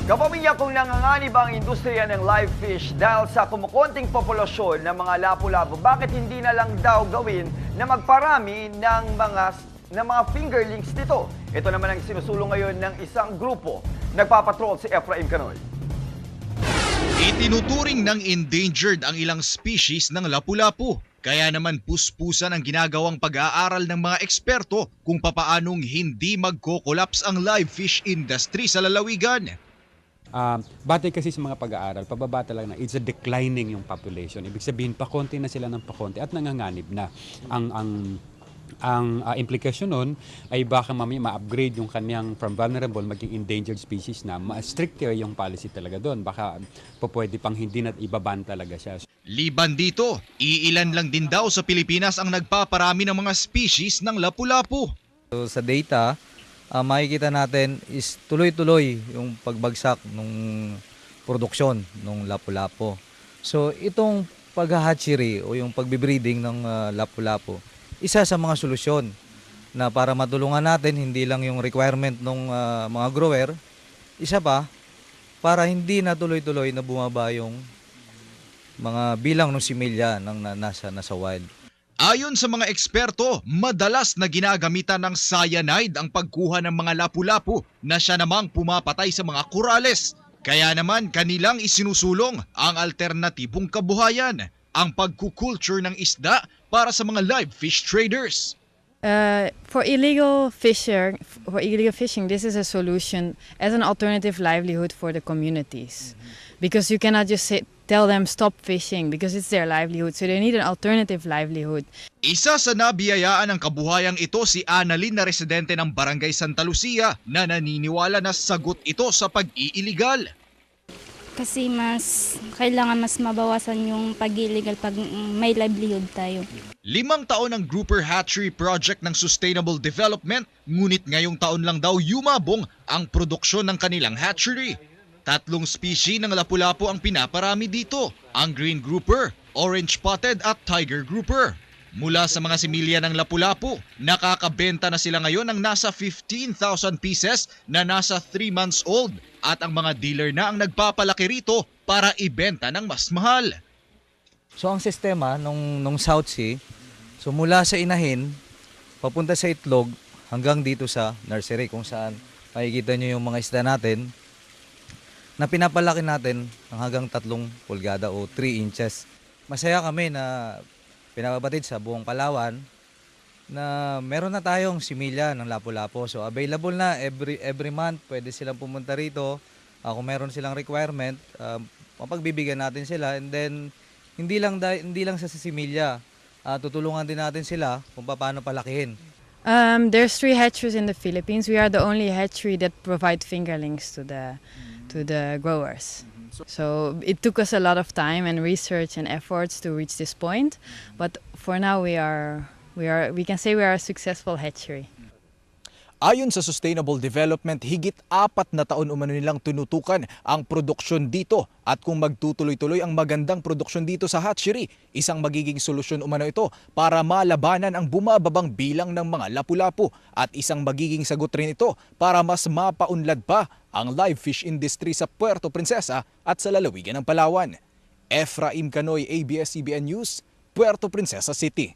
Kapamilya kung nanganganib ang industriya ng live fish dahil sa kumukonting populasyon ng mga lapu-lapu, bakit hindi na lang daw gawin na magparami ng mga fingerlings nito? Ito naman ang sinusulong ngayon ng isang grupo. Nagpapatrol si Efraim Canoy. Itinuturing ng endangered ang ilang species ng lapu-lapu. Kaya naman puspusan ang ginagawang pag-aaral ng mga eksperto kung papaanong hindi magko-collapse ang live fish industry sa lalawigan. Batay kasi sa mga pag-aaral, pababa talaga na it's a declining yung population. Ibig sabihin, pakonti na sila ng pakonti at nanganganib na. Ang implikasyon nun ay baka mamaya ma-upgrade yung kanyang from vulnerable maging endangered species na stricter yung policy talaga doon. Baka pwede pang hindi na ibaban talaga siya. Liban dito, iilan lang din daw sa Pilipinas ang nagpaparami ng mga species ng lapu-lapu. So, sa data, makikita natin is tuloy-tuloy yung pagbagsak ng produksyon ng lapu-lapu. So itong pag-hatchery o yung pagbibreeding ng lapu-lapu, isa sa mga solusyon na para matulungan natin hindi lang yung requirement ng mga grower, isa pa para hindi na tuloy-tuloy na bumaba yung mga bilang ng similya ng nasa wild. Ayon sa mga eksperto, madalas na ginagamitan ng cyanide ang pagkuha ng mga lapu-lapu na siya namang pumapatay sa mga korales. Kaya naman kanilang isinusulong ang alternatibong kabuhayan, ang pagkukulture ng isda para sa mga live fish traders. For illegal fishing, this is a solution as an alternative livelihood for the communities. Because you cannot just tell them stop fishing because it's their livelihood. So they need an alternative livelihood. Isa sa nabiyayaan ng kabuhayang ito si Annalyn na residente ng Barangay Santa Lucia na naniniwala na sagot ito sa pag-iiligal. Kasi kailangan mas mabawasan yung pag-illegal pag may livelihood tayo. 5 taon ang grouper hatchery project ng Sustainable Development, ngunit ngayong taon lang daw yumabong ang produksyon ng kanilang hatchery. 3 species ng lapu-lapu ang pinaparami dito, ang green grouper, orange spotted at tiger grouper. Mula sa mga similya ng lapu-lapu, nakakabenta na sila ngayon ng nasa 15,000 pieces na nasa 3 months old at ang mga dealer na ang nagpapalaki rito para ibenta ng mas mahal. So ang sistema nung South Sea, so mula sa inahin, papunta sa itlog hanggang dito sa nursery kung saan makikita nyo yung mga isda natin na pinapalaki natin ng hanggang 3 pulgada o 3 inches. Masaya kami na pinapabatid sa buong Palawan na meron na tayong similya ng lapu-lapu. So available na every month, pwede silang pumunta rito. Kung meron silang requirement, mapagbibigyan natin sila. And then hindi lang sa similya, tutulungan din natin sila kung paano palakihin. There's 3 hatcheries in the Philippines. We are the only hatchery that provide fingerlings to the growers. So it took us a lot of time and research and efforts to reach this point, but for now we can say we are a successful hatchery. Ayon sa Sustainable Development, higit 4 na taon umano nilang tinutukan ang produksyon dito at kung magtutuloy-tuloy ang magandang produksyon dito sa hatchery, isang magiging solusyon umano ito para malabanan ang bumababang bilang ng mga lapu-lapu at isang magiging sagot rin ito para mas mapaunlad pa ang live fish industry sa Puerto Princesa at sa lalawigan ng Palawan. Efraim Canoy, ABS-CBN News, Puerto Princesa City.